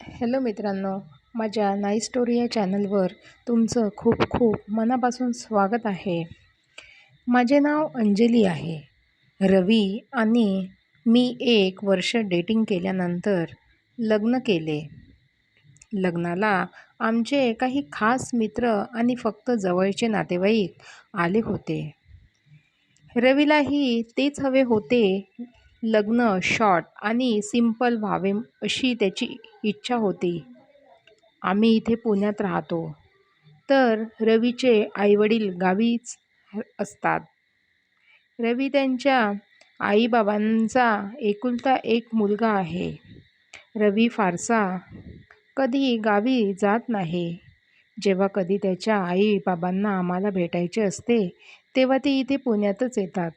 Hello मित्रांनो, माझ्या नाई स्टोरी या चॅनलवर तुमचं खूप खूप मनापासून स्वागत आहे. माझे नाव अंजली आहे. रवी आणि मी 1 वर्ष डेटिंग केल्यानंतर लग्न केले. लग्नाला आमचे काही खास मित्र आणि फक्त जवळचे नातेवाईक आले होते. रवीलाही तेच हवे होते. लग्न शॉर्ट आणि सिंपल व्हावे अशी त्याची इच्छा होती. आम्ही इथे पुण्यात राहतो, तर रवीचे आईवडील गावीच असतात. रवी त्यांच्या आईबाबांचा एकुलता एक मुलगा आहे. रवी फारसा कधी गावी जात नाही. जेव्हा कधी त्याच्या आईबाबांना आम्हाला भेटायचे असते, तेव्हा ते इथे पुण्यातच येतात.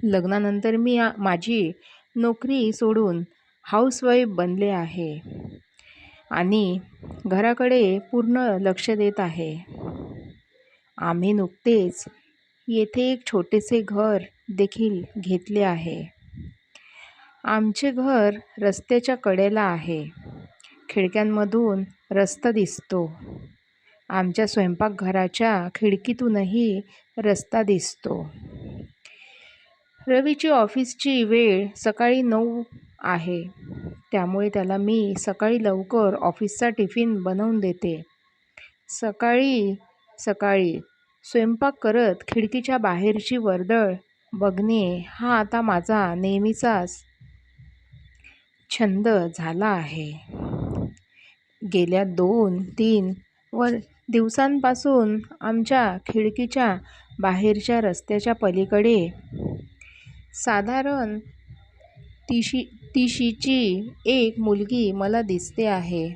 लग्नानंतर मी माझी नोकरी सोडून हाऊसवाईफ बनले आहे आणि घराकडे पूर्ण लक्ष देत आहे. आम्ही नुकतेच येथे एक छोटेसे घर देखील घेतले आहे. आमचे घर रस्त्याच्या कडेला आहे. खिडक्यांमधून रस्ता दिसतो. आमच्या स्वयंपाकघराच्या खिडकीतूनही रस्ता दिसतो. रवीची ऑफिसची वेळ सकाळी 9 आहे, त्यामुळे त्याला मी सकाळी लवकर ऑफिसचा टिफिन बनवून देते. सकाळी सकाळी स्वयंपाक करत खिडकीच्या बाहेरची वर्दळ बघणे हा आता माझा नेहमीचाच छंद झाला आहे. गेल्या 2-3 दिवसांपासून आमच्या खिडकीच्या बाहेरच्या रस्त्याच्या पलीकडे साधारण 30ची एक मुलगी मला दिसते आहे.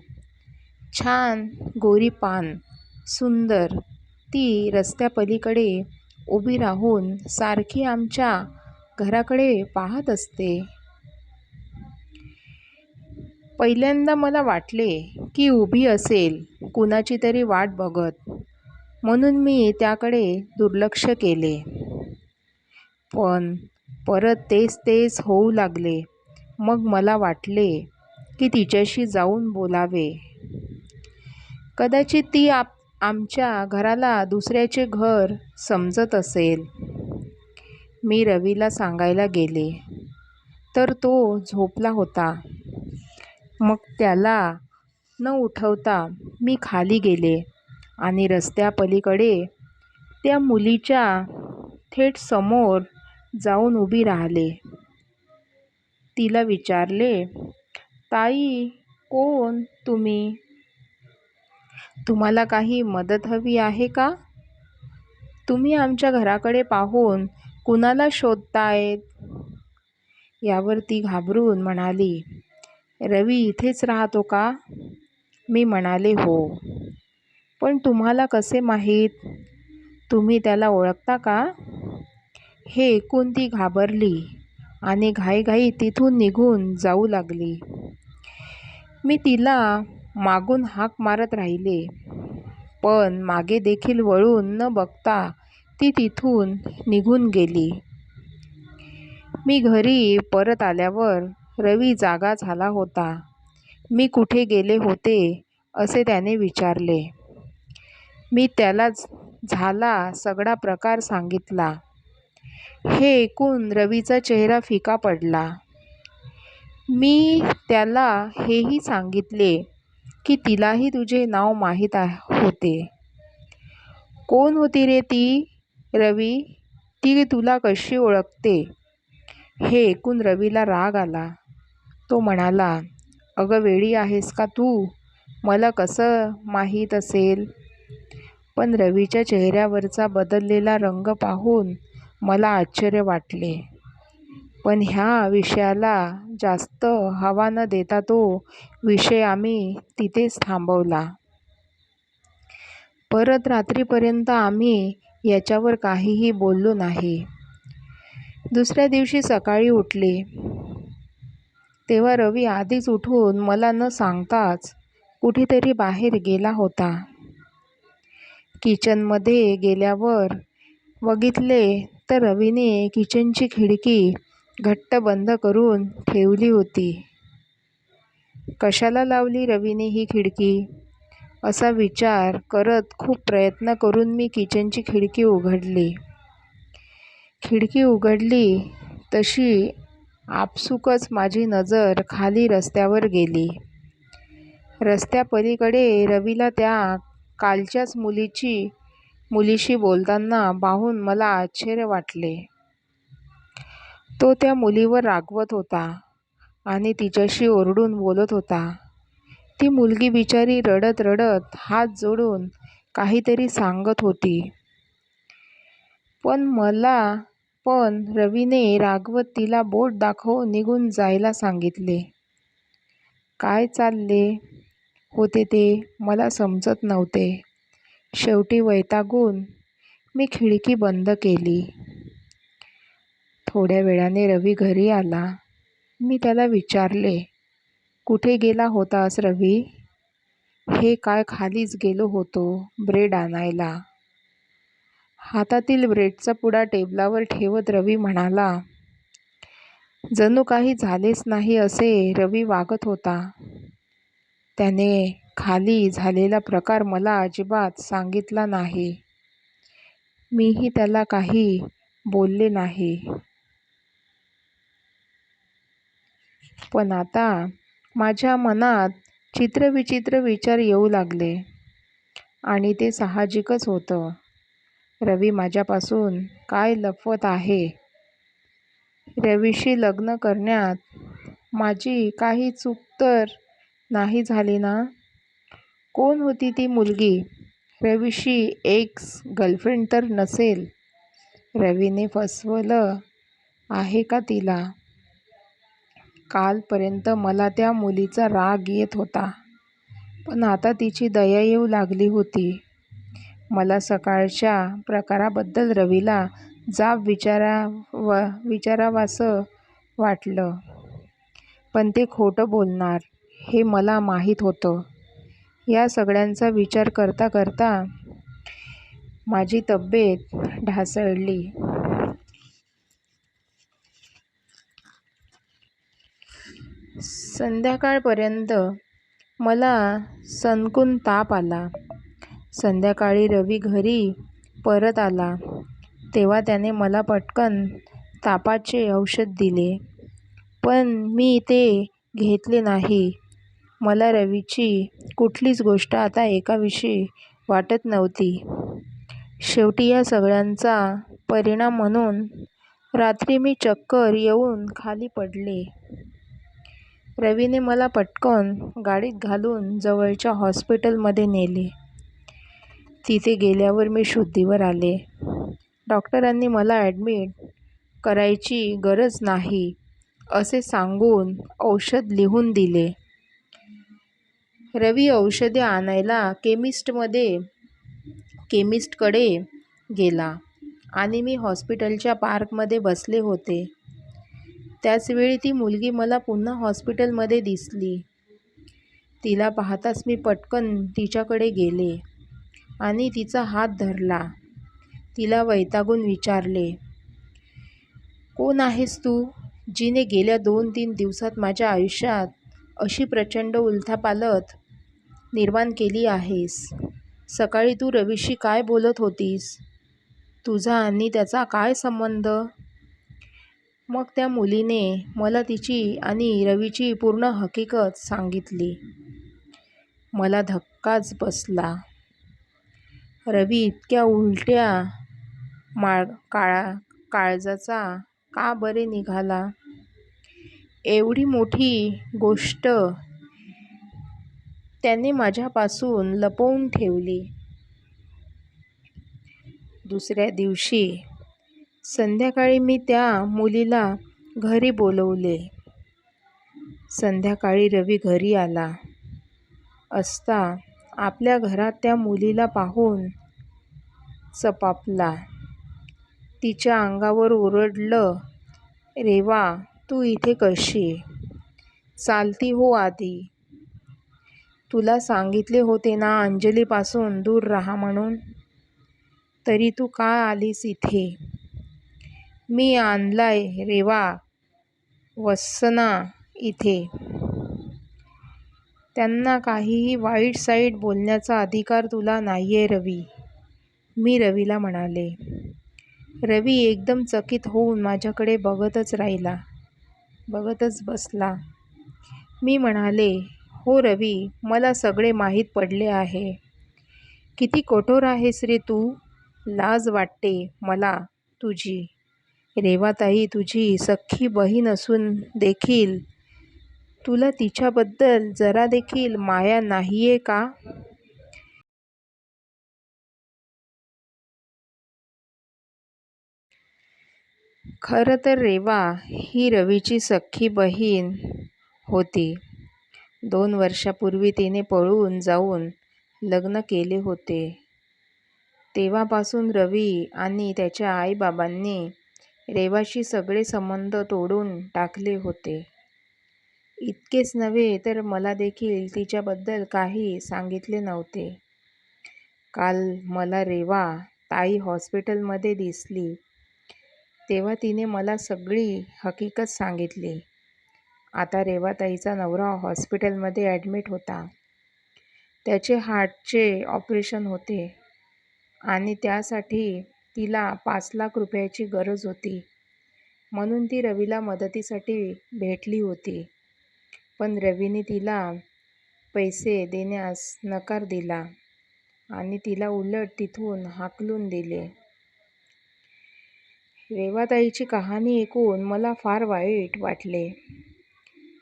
छान गोरीपान, सुंदर. ती रस्त्यापलीकडे उभी राहून सारखी आमच्या घराकडे पाहत असते. पहिल्यांदा मला वाटले की उभी असेल, कुणाची तरी वाट बघत, म्हणून मी त्याकडे दुर्लक्ष केले. पण परत तेच तेच होऊ लागले. मग मला वाटले की तिच्याशी जाऊन बोलावे. कदाचित ती आमच्या घराला दुसऱ्याचे घर समजत असेल. मी रवीला सांगायला गेले, तर तो झोपला होता. मग त्याला न उठवता मी खाली गेले आणि रस्त्यापलीकडे त्या मुलीच्या थेट समोर जाऊन उभी राहिले. तिला विचारले, "ताई, कोण तुम्ही? तुम्हाला काही मदत हवी आहे का? तुम्ही आमच्या घराकडे पाहून कुणाला शोधतायत?" यावर ती घाबरून म्हणाली, "रवी इथेच राहतो का?" मी म्हणाले, "हो." "पण तुम्हाला कसे माहीत? तुम्ही त्याला ओळखता का?" हे ऐकून ती घाबरली आणि घाईघाईत तिथून निघून जाऊ लागली. मी तिला मागून हाक मारत राहिले, पण मागे देखील वळून न बघता ती तिथून निघून गेली. मी घरी परत आल्यावर रवी जागा झाला होता. मी कुठे गेले होते असे त्याने विचारले. मी त्याला झाला सगळा प्रकार सांगितला. हे ऐकून रवीचा चेहरा फिका पडला. मी त्याला हेही सांगितले की तिलाही तुझे नाव माहीत होते. "कोण होती रे ती, रवी? ती तुला कशी ओळखते?" हे ऐकून रवीला राग आला. तो म्हणाला, "अगं वेडी आहेस का तू? मला कसं माहीत असेल?" पण रवीच्या चेहऱ्यावरचा बदललेला रंग पाहून मला आश्चर्य वाटले. पण ह्या विषयाला जास्त हवा न देता तो विषय आम्ही तिथेच थांबवला. परत रात्रीपर्यंत आम्ही याच्यावर काहीही बोललो नाही. दुसऱ्या दिवशी सकाळी उठले, तेव्हा रवी आधीच उठून मला न सांगताच कुठेतरी बाहेर गेला होता. किचनमध्ये गेल्यावर बघितले तर रवीने किचनची खिडकी घट्ट बंद करून ठेवली होती. कशाला लावली रवीने ही खिडकी, असा विचार करत खूप प्रयत्न करून मी किचनची खिडकी उघडली. खिडकी उघडली तशी आपसुकच माझी नजर खाली रस्त्यावर गेली. रस्त्यापलीकडे रवीला त्या कालच्याच मुलीशी बोलताना पाहून मला आश्चर्य वाटले. तो त्या मुलीवर रागवत होता आणि तिच्याशी ओरडून बोलत होता. ती मुलगी बिचारी रडत रडत हात जोडून काहीतरी सांगत होती. पण रवीने रागवत तिला बोट दाखवून निघून जायला सांगितले. काय चालले होते ते मला समजत नव्हते. शेवटी वैतागून मी खिडकी बंद केली. थोड्या वेळाने रवी घरी आला. मी त्याला विचारले, कुठे गेला होतास रवी? हे काय खालीच गेलो होतो ब्रेड आणायला. हातातील ब्रेडचा पुडा टेबलावर ठेवत रवी म्हणाला. जणू काही झालेच नाही असे रवी वागत होता. त्याने खाली झालेला प्रकार मला अजिबात सांगितला नाही. मीही त्याला काही बोलले नाही. पण आता माझ्या मनात चित्रविचित्र विचार येऊ लागले आणि ते साहजिकच होतं. रवी माझ्यापासून काय लपवत आहे? रवीशी लग्न करण्यात माझी काही चूक तर नाही झाली ना? कोण होती ती मुलगी? रवीशी एक्स गर्लफ्रेंड तर नसेल? रवीने फसवलं आहे का तिला? कालपर्यंत मला त्या मुलीचा राग येत होता, पण आता तिची दया येऊ लागली होती. मला सकाळच्या प्रकाराबद्दल रवीला जाब विचारावंसं वाटलं, पण ते खोटं बोलणार हे मला माहीत होतं. या सगळ्यांचा विचार करता करता माझी तब्येत ढासळली. संध्याकाळपर्यंत मला सणकून ताप आला. संध्याकाळी रवी घरी परत आला तेव्हा त्याने मला पटकन तापाचे औषध दिले, पण मी ते घेतले नाही. मला रवीची कुठलीच गोष्ट आता एकाविषयी वाटत नव्हती. शेवटी या सगळ्यांचा परिणाम म्हणून रात्री मी चक्कर येऊन खाली पडले. रवीने मला पटकन गाडीत घालून जवळच्या हॉस्पिटलमध्ये नेले. तिथे गेल्यावर मी शुद्धीवर आले. डॉक्टरांनी मला ॲडमिट करायची गरज नाही असे सांगून औषध लिहून दिले. रवी औषधे आणायला केमिस्टकडे गेला आणि मी हॉस्पिटलच्या पार्कमध्ये बसले होते. त्याचवेळी ती मुलगी मला पुन्हा हॉस्पिटलमध्ये दिसली. तिला पाहताच मी पटकन तिच्याकडे गेले आणि तिचा हात धरला. तिला वैतागून विचारले, कोण आहेस तू, जिने गेल्या 2-3 दिवसात माझ्या आयुष्यात अशी प्रचंड उलथापालथ निर्माण केली आहेस? सकाळी तू रवीशी काय बोलत होतीस? तुझा आणि त्याचा काय संबंध? मग त्या मुलीने मला तिची आणि रवीची पूर्ण हकीकत सांगितली. मला धक्काच बसला. रवी इतक्या उलट्या काळजाचा का बरे निघाला? एवढी मोठी गोष्ट त्याने माझ्यापासून लपवून ठेवली. दुसऱ्या दिवशी संध्याकाळी मी त्या मुलीला घरी बोलवले. संध्याकाळी रवी घरी आला असता आपल्या घरात त्या मुलीला पाहून चपापला. तिच्या अंगावर ओरडलं, रेवा, तू इथे कशी? चालती हो आधी. तुला सांगितले होते ना अंजलीपासून दूर राहा म्हणून, तरी तू का आलीस इथे? मी आणलाय रेवा वस्सना इथे. त्यांना काहीही वाईट साईट बोलण्याचा अधिकार तुला नाहीये रवी, मी रवीला म्हणाले. रवी एकदम चकित होऊन माझ्याकडे बघतच बसला. मी म्हणाले, हो रवी, मला सगळे माहीत पडले आहे. किती कठोर आहेस रे तू. लाज वाटते मला तुझी. रेवाताई तुझी सख्खी बहीण असून देखील तुला तिच्याबद्दल जरा देखील माया नाहीये का? खरं तर रेवा ही रवीची सख्खी बहीण होती. 2 वर्षापूर्वी तिने पळून जाऊन लग्न केले होते. तेव्हापासून रवी आणि त्याच्या आईबाबांनी रेवाशी सगळे संबंध तोडून टाकले होते. इतकेच नव्हे तर मला देखील तिच्याबद्दल काही सांगितले नव्हते. काल मला रेवा ताई हॉस्पिटलमध्ये दिसली तेव्हा तिने मला सगळी हकीकत सांगितली. आता रेवाताईचा नवरा हॉस्पिटलमध्ये ॲडमिट होता. त्याचे हार्टचे ऑपरेशन होते आणि त्यासाठी तिला 5 लाख रुपयाची गरज होती. म्हणून ती रवीला मदतीसाठी भेटली होती. पण रवीने तिला पैसे देण्यास नकार दिला आणि तिला उलट तिथून हाकलून दिले. रेवाताईची कहाणी ऐकून मला फार वाईट वाटले.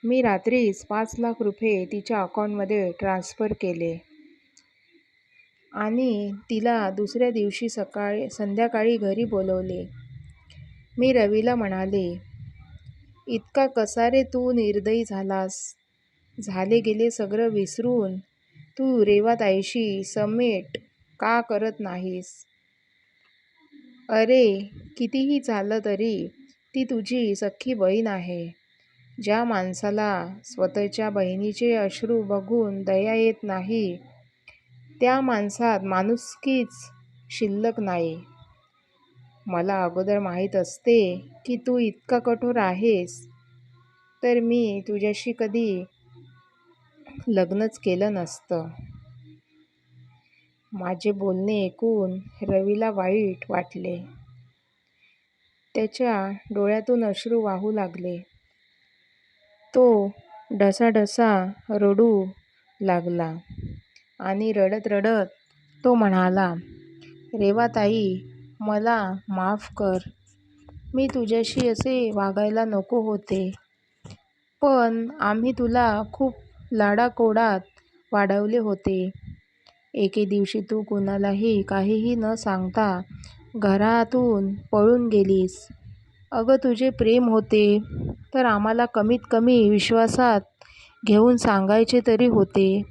मी रात्रीच 5 लाख रुपये तिच्या अकाउंटमध्ये ट्रान्स्फर केले आणि तिला दुसऱ्या दिवशी संध्याकाळी घरी बोलवले. मी रवीला म्हणाले, इतका कसा रे तू निर्दयी झालास? झाले गेले सगळं विसरून तू रेवाताईशी समेट का करत नाहीस? अरे, कितीही झालं तरी ती तुझी सख्खी बहीण आहे. ज्या माणसाला स्वतःच्या बहिणीचे अश्रू बघून दया येत नाही, त्या माणसात माणुसकीच शिल्लक नाही. मला अगोदर माहीत असते की तू इतका कठोर आहेस तर मी तुझ्याशी कधी लग्नच केलं नसतं. माझे बोलणे ऐकून रवीला वाईट वाटले. त्याच्या डोळ्यातून अश्रू वाहू लागले. तो ढसाढसा रडू लागला आणि रडत रडत तो म्हणाला, रेवाताई, मला माफ कर. मी तुझ्याशी असे वागायला नको होते. पण आम्ही तुला खूप लाडाकोडात वाढवले होते. एके दिवशी तू कुणालाही काहीही न सांगता घरातून पळून गेलीस. अगं, तुझे प्रेम होते तर आम्हाला कमीत कमी विश्वासात घेऊन सांगायचे तरी होते.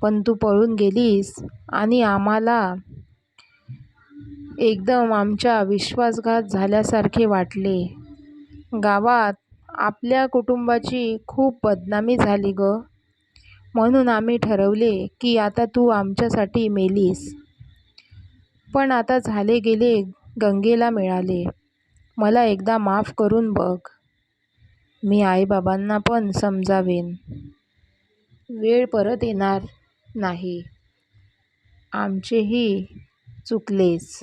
पण तू पळून गेलीस आणि आम्हाला एकदम आमचा विश्वासघात झाल्यासारखे वाटले. गावात आपल्या कुटुंबाची खूप बदनामी झाली गं. म्हणून आम्ही ठरवले की आता तू आमच्यासाठी मेलीस. पण आता झाले गेले गंगेला मिळाले. मला एकदा माफ करून बघ. मी आईबाबांना पण समजावेन. वेळ परत येणार नाही. आमचेही चुकलेस.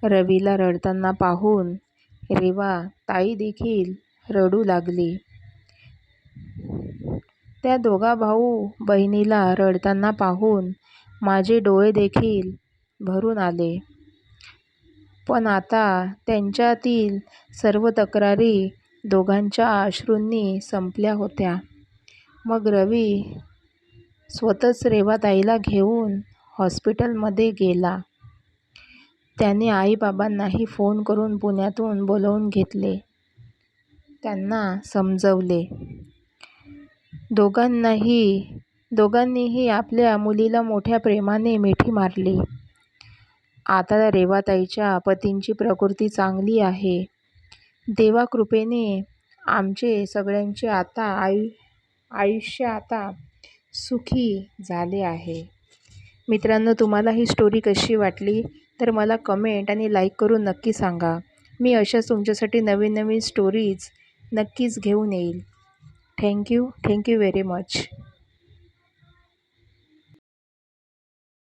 रवीला रडताना पाहून रेवा ताई देखील रडू लागली. त्या दोघा भाऊ बहिणीला रडताना पाहून माझे डोळे देखील भरून आले. पण आता त्यांच्यातील सर्व तक्रारी दोघांच्या अश्रूंनी संपल्या होत्या. मग रवी स्वतःच रेवाताईला घेऊन हॉस्पिटलमध्ये गेला. त्याने आईबाबांनाही फोन करून पुण्यातून बोलावून घेतले. त्यांना समजवले. दोघांनीही आपल्या मुलीला मोठ्या प्रेमाने मिठी मारली. आता रेवाताईच्या पतींची प्रकृती चांगली आहे. देवाकृपेने आमचे सगळ्यांचे आयुष्य आता सुखी झाले आहे. मित्रांनो, तुम्हाला ही स्टोरी कशी वाटली तर मला कमेंट आणि लाईक करून नक्की सांगा. मी अशाच तुमच्यासाठी नवीन स्टोरीज नक्कीच घेऊन येईल. Thank you very much.